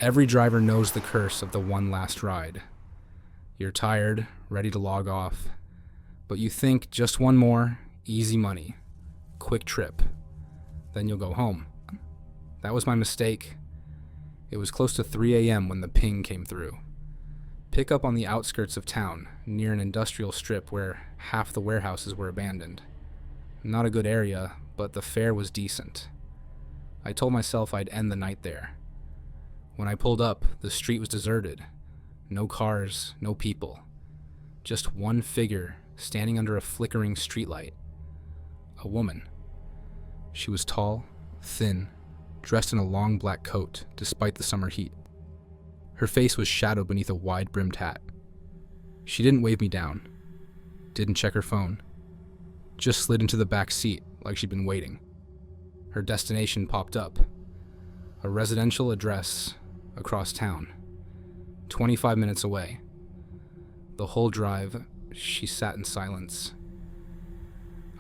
Every driver knows the curse of the one last ride. You're tired, ready to log off, but you think just one more, easy money, quick trip, then you'll go home. That was my mistake. It was close to 3 a.m. when the ping came through. Pick up on the outskirts of town, near an industrial strip where half the warehouses were abandoned. Not a good area, but the fare was decent. I told myself I'd end the night there. When I pulled up, the street was deserted. No cars, no people. Just one figure standing under a flickering streetlight. A woman. She was tall, thin, dressed in a long black coat despite the summer heat. Her face was shadowed beneath a wide-brimmed hat. She didn't wave me down, didn't check her phone, just slid into the back seat like she'd been waiting. Her destination popped up. A residential address across town, 25 minutes away. The whole drive, she sat in silence.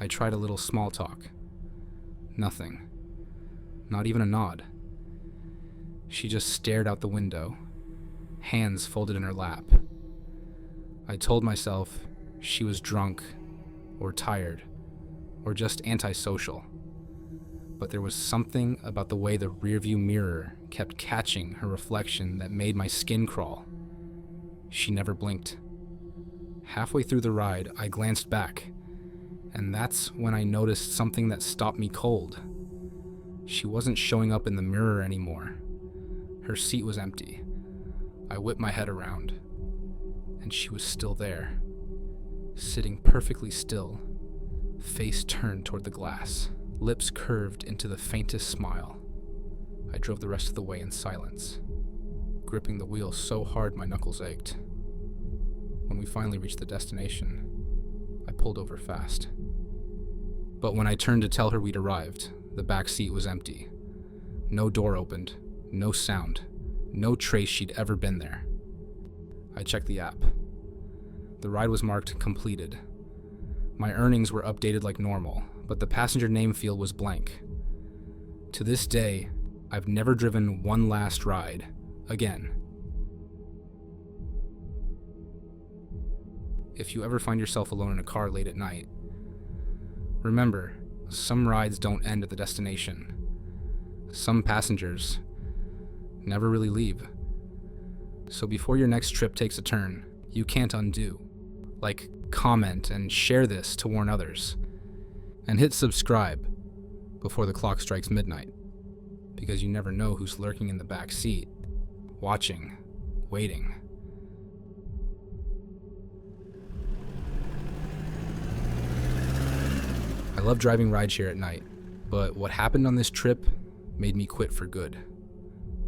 I tried a little small talk. Nothing. Not even a nod. She just stared out the window, hands folded in her lap. I told myself she was drunk, or tired, or just antisocial. But there was something about the way the rearview mirror kept catching her reflection that made my skin crawl. She never blinked. Halfway through the ride, I glanced back, and that's when I noticed something that stopped me cold. She wasn't showing up in the mirror anymore. Her seat was empty. I whipped my head around, and she was still there, sitting perfectly still, face turned toward the glass, lips curved into the faintest smile. I drove the rest of the way in silence, gripping the wheel so hard my knuckles ached. When we finally reached the destination, I pulled over fast. But when I turned to tell her we'd arrived, the back seat was empty. No door opened, no sound, no trace she'd ever been there. I checked the app. The ride was marked completed. My earnings were updated like normal, but the passenger name field was blank. To this day, I've never driven one last ride again. If you ever find yourself alone in a car late at night, remember, some rides don't end at the destination. Some passengers never really leave. So before your next trip takes a turn, you can't undo. Like, comment and share this to warn others. And hit subscribe before the clock strikes midnight, because you never know who's lurking in the back seat, watching, waiting. I love driving rideshare at night, but what happened on this trip made me quit for good.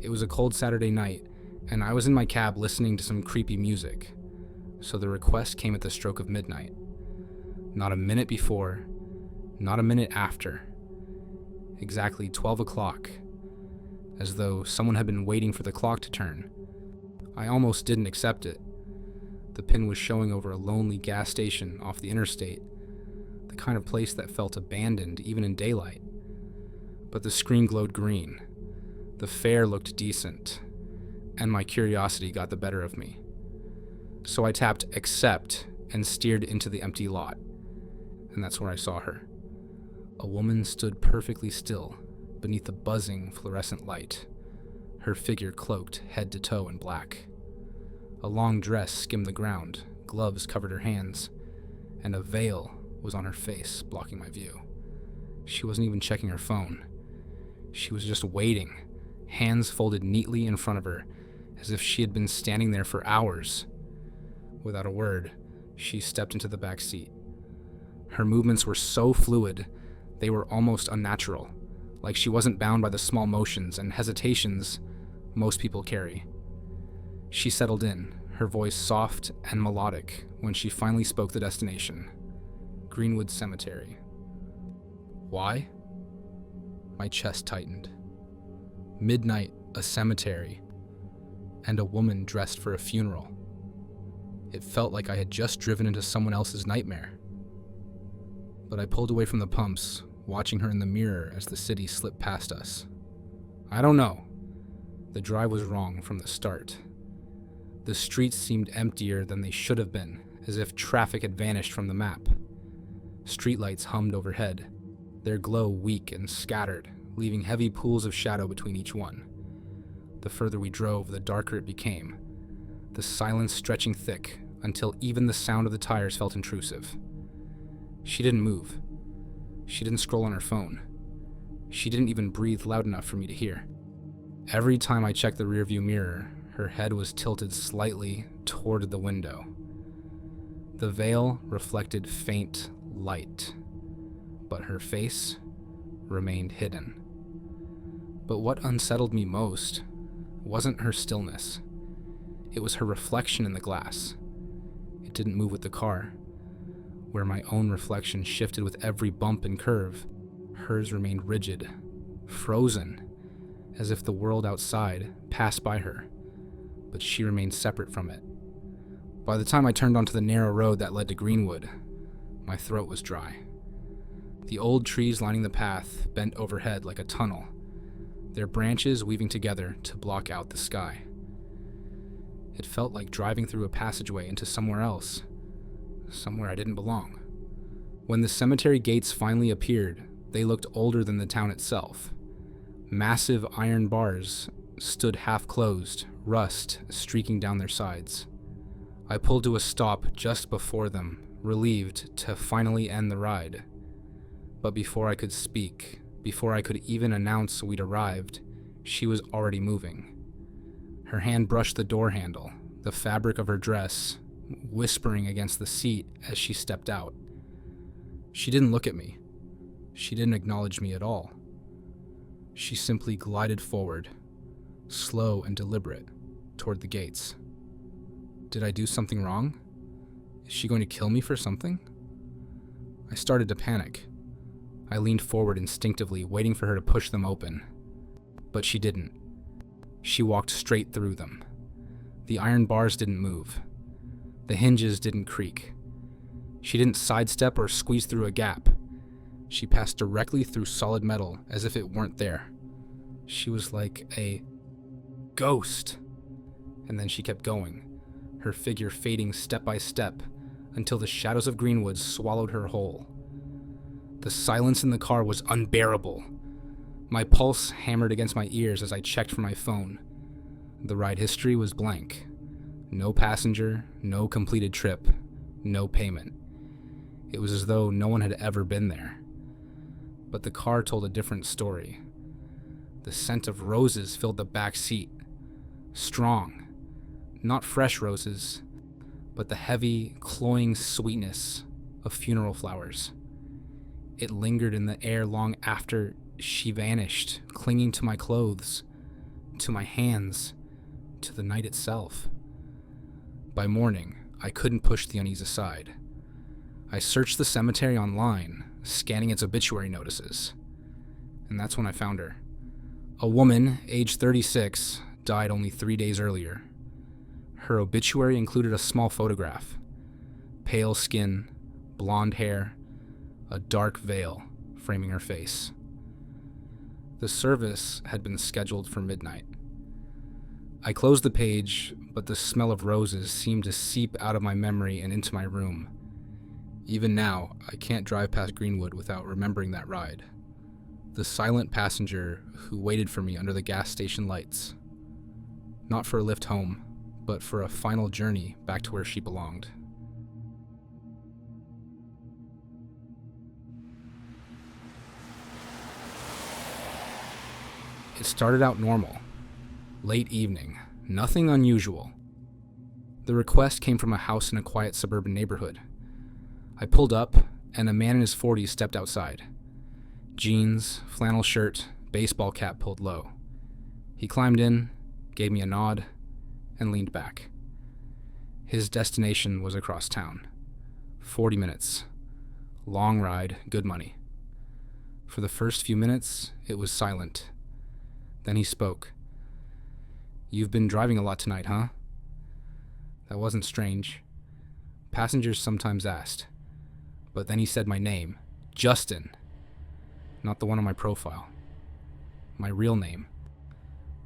It was a cold Saturday night, and I was in my cab listening to some creepy music, so the request came at the stroke of midnight. Not a minute before, not a minute after. Exactly 12 o'clock, as though someone had been waiting for the clock to turn. I almost didn't accept it. The pin was showing over a lonely gas station off the interstate, the kind of place that felt abandoned even in daylight. But the screen glowed green. The fare looked decent, and my curiosity got the better of me. So I tapped accept and steered into the empty lot, and that's where I saw her. A woman stood perfectly still beneath the buzzing fluorescent light, her figure cloaked head to toe in black. A long dress skimmed the ground, gloves covered her hands, and a veil was on her face, blocking my view. She wasn't even checking her phone. She was just waiting, hands folded neatly in front of her, as if she had been standing there for hours. Without a word, she stepped into the back seat. Her movements were so fluid, they were almost unnatural, like she wasn't bound by the small motions and hesitations most people carry. She settled in, her voice soft and melodic when she finally spoke the destination: Greenwood Cemetery. Why? My chest tightened. Midnight, a cemetery, and a woman dressed for a funeral. It felt like I had just driven into someone else's nightmare. But I pulled away from the pumps, watching her in the mirror as the city slipped past us. I don't know. The drive was wrong from the start. The streets seemed emptier than they should have been, as if traffic had vanished from the map. Streetlights hummed overhead, their glow weak and scattered, leaving heavy pools of shadow between each one. The further we drove, the darker it became, the silence stretching thick until even the sound of the tires felt intrusive. She didn't move. She didn't scroll on her phone. She didn't even breathe loud enough for me to hear. Every time I checked the rearview mirror, her head was tilted slightly toward the window. The veil reflected faint light, but her face remained hidden. But what unsettled me most wasn't her stillness. It was her reflection in the glass. It didn't move with the car. Where my own reflection shifted with every bump and curve, hers remained rigid, frozen, as if the world outside passed by her, but she remained separate from it. By the time I turned onto the narrow road that led to Greenwood, my throat was dry. The old trees lining the path bent overhead like a tunnel, their branches weaving together to block out the sky. It felt like driving through a passageway into somewhere else, somewhere I didn't belong. When the cemetery gates finally appeared, they looked older than the town itself. Massive iron bars stood half-closed, rust streaking down their sides. I pulled to a stop just before them, relieved to finally end the ride. But before I could speak, before I could even announce we'd arrived, she was already moving. Her hand brushed the door handle, the fabric of her dress whispering against the seat as she stepped out. She didn't look at me. She didn't acknowledge me at all. She simply glided forward, slow and deliberate, toward the gates. Did I do something wrong? Is she going to kill me for something? I started to panic. I leaned forward instinctively, waiting for her to push them open. But she didn't. She walked straight through them. The iron bars didn't move. The hinges didn't creak. She didn't sidestep or squeeze through a gap. She passed directly through solid metal as if it weren't there. She was like a ghost. And then she kept going, her figure fading step by step until the shadows of Greenwood swallowed her whole. The silence in the car was unbearable. My pulse hammered against my ears as I checked for my phone. The ride history was blank. No passenger, no completed trip, no payment. It was as though no one had ever been there. But the car told a different story. The scent of roses filled the back seat. Strong. Not fresh roses, but the heavy, cloying sweetness of funeral flowers. It lingered in the air long after she vanished, clinging to my clothes, to my hands, to the night itself. By morning, I couldn't push the unease aside. I searched the cemetery online, scanning its obituary notices. And that's when I found her. A woman, age 36, died only 3 days earlier. Her obituary included a small photograph. Pale skin, blonde hair, a dark veil framing her face. The service had been scheduled for midnight. I closed the page, but the smell of roses seemed to seep out of my memory and into my room. Even now, I can't drive past Greenwood without remembering that ride. The silent passenger who waited for me under the gas station lights. Not for a lift home, but for a final journey back to where she belonged. It started out normal. Late evening. Nothing unusual. The request came from a house in a quiet suburban neighborhood. I pulled up, and a man in his 40s stepped outside. Jeans, flannel shirt, baseball cap pulled low. He climbed in, gave me a nod, and leaned back. His destination was across town. 40 minutes. Long ride, good money. For the first few minutes, it was silent. Then he spoke. "You've been driving a lot tonight, huh?" That wasn't strange. Passengers sometimes asked. But then he said my name, Justin. Not the one on my profile. My real name.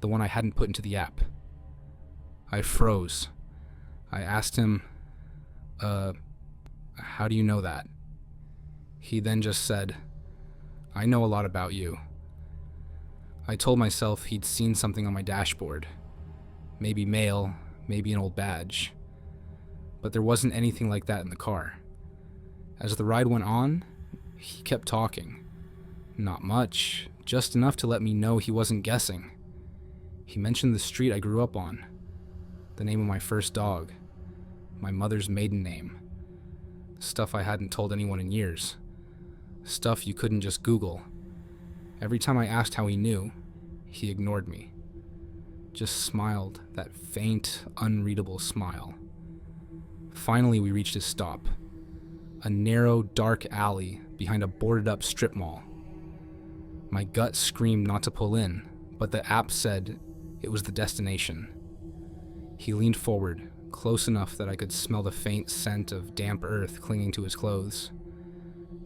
The the one I hadn't put into the app. I froze. I asked him, how do you know that? He then just said, I know a lot about you. I told myself he'd seen something on my dashboard. Maybe mail, maybe an old badge. But there wasn't anything like that in the car. As the ride went on, he kept talking. Not much, just enough to let me know he wasn't guessing. He mentioned the street I grew up on, the name of my first dog, my mother's maiden name, stuff I hadn't told anyone in years, stuff you couldn't just Google. Every time I asked how he knew, he ignored me, just smiled, that faint, unreadable smile. Finally, we reached his stop, a narrow, dark alley behind a boarded-up strip mall. My gut screamed not to pull in, but the app said it was the destination. He leaned forward, close enough that I could smell the faint scent of damp earth clinging to his clothes.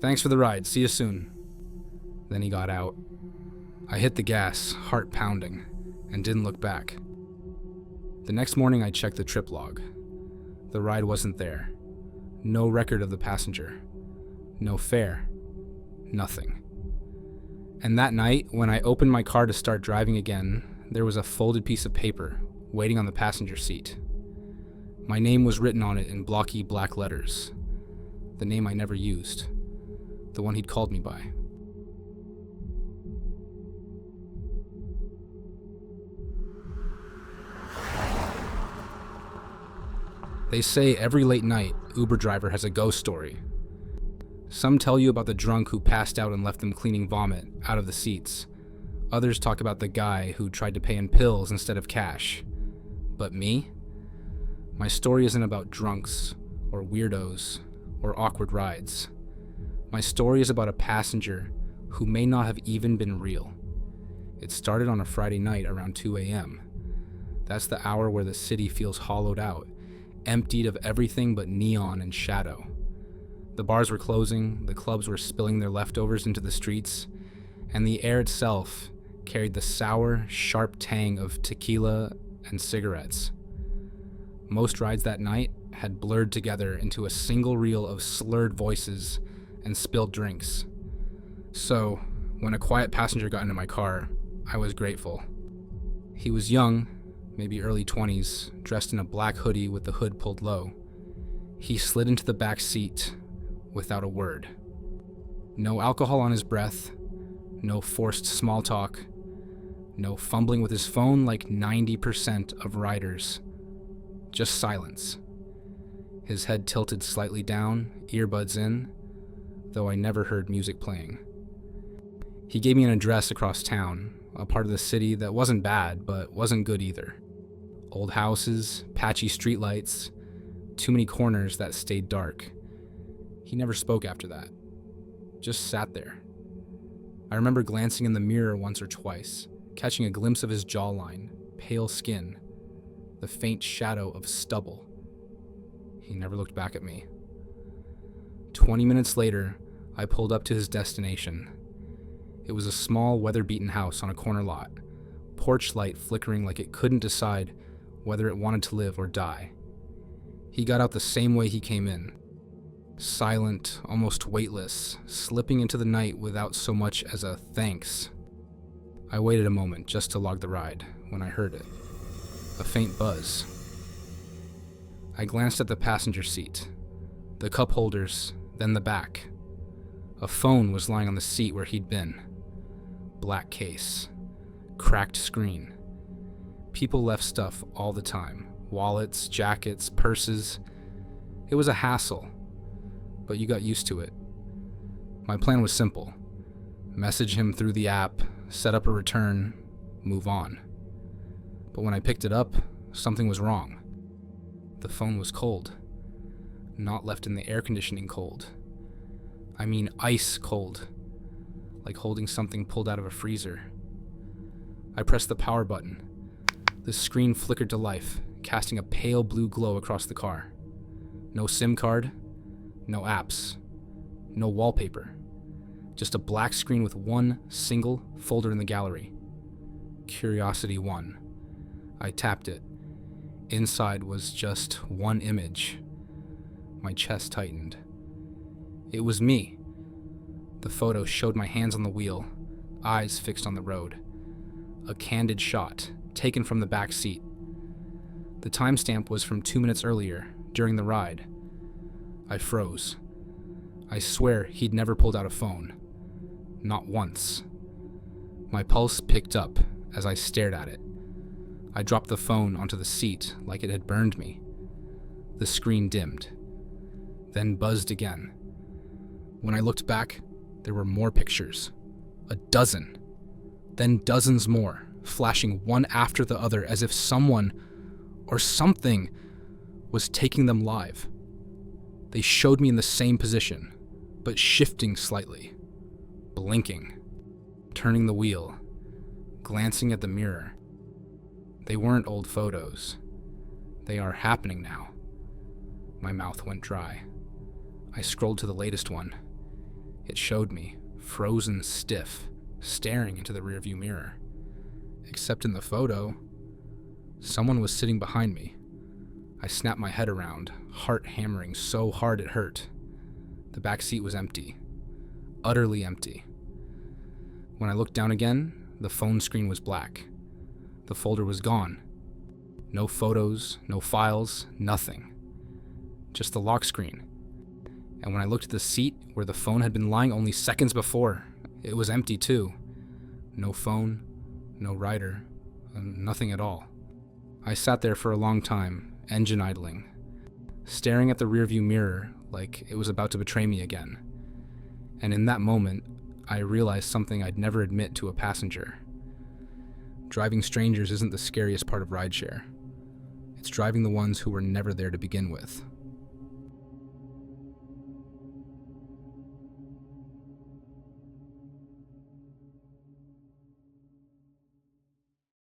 Thanks for the ride, see you soon. Then he got out. I hit the gas, heart pounding, and didn't look back. The next morning I checked the trip log. The ride wasn't there. No record of the passenger. No fare. Nothing. And that night, when I opened my car to start driving again, there was a folded piece of paper waiting on the passenger seat. My name was written on it in blocky black letters. The name I never used. The one he'd called me by. They say every late night, Uber driver has a ghost story. Some tell you about the drunk who passed out and left them cleaning vomit out of the seats. Others talk about the guy who tried to pay in pills instead of cash. But me? My story isn't about drunks, or weirdos, or awkward rides. My story is about a passenger who may not have even been real. It started on a Friday night around 2 a.m. That's the hour where the city feels hollowed out, emptied of everything but neon and shadow. The bars were closing, the clubs were spilling their leftovers into the streets, and the air itself carried the sour, sharp tang of tequila and cigarettes. Most rides that night had blurred together into a single reel of slurred voices and spilled drinks. So, when a quiet passenger got into my car, I was grateful. He was young, maybe early 20s, dressed in a black hoodie with the hood pulled low. He slid into the back seat without a word. No alcohol on his breath, no forced small talk, no fumbling with his phone like 90% of riders. Just silence. His head tilted slightly down, earbuds in, though I never heard music playing. He gave me an address across town, a part of the city that wasn't bad, but wasn't good either. Old houses, patchy streetlights, too many corners that stayed dark. He never spoke after that. Just sat there. I remember glancing in the mirror once or twice, catching a glimpse of his jawline, pale skin, the faint shadow of stubble. He never looked back at me. 20 minutes later, I pulled up to his destination. It was a small, weather-beaten house on a corner lot, porch light flickering like it couldn't decide whether it wanted to live or die. He got out the same way he came in. Silent, almost weightless, slipping into the night without so much as a thanks. I waited a moment just to log the ride when I heard it. A faint buzz. I glanced at the passenger seat, the cup holders, then the back. A phone was lying on the seat where he'd been. Black case. Cracked screen. People left stuff all the time. Wallets, jackets, purses. It was a hassle, but you got used to it. My plan was simple. Message him through the app, set up a return, move on. But when I picked it up, something was wrong. The phone was cold. Not left in the air conditioning cold. I mean ice cold. Like holding something pulled out of a freezer. I pressed the power button. The screen flickered to life, casting a pale blue glow across the car. No SIM card, no apps, no wallpaper. Just a black screen with one single folder in the gallery. Curiosity 1. I tapped it. Inside was just one image. My chest tightened. It was me. The photo showed my hands on the wheel, eyes fixed on the road. A candid shot, taken from the back seat. The timestamp was from 2 minutes earlier, during the ride. I froze. I swear he'd never pulled out a phone. Not once. My pulse picked up as I stared at it. I dropped the phone onto the seat like it had burned me. The screen dimmed, then buzzed again. When I looked back, there were more pictures. A dozen. Then dozens more, flashing one after the other as if someone or something was taking them live. They showed me in the same position, but shifting slightly, blinking, turning the wheel, glancing at the mirror. They weren't old photos. They are happening now. My mouth went dry. I scrolled to the latest one. It showed me, frozen stiff, staring into the rearview mirror. Except in the photo, someone was sitting behind me. I snapped my head around, heart hammering so hard it hurt. The back seat was empty. Utterly empty. When I looked down again, the phone screen was black. The folder was gone. No photos, no files, nothing. Just the lock screen. And when I looked at the seat where the phone had been lying only seconds before, it was empty too. No phone, no rider, nothing at all. I sat there for a long time, engine idling, staring at the rearview mirror like it was about to betray me again. And in that moment, I realized something I'd never admit to a passenger. Driving strangers isn't the scariest part of rideshare. It's driving the ones who were never there to begin with.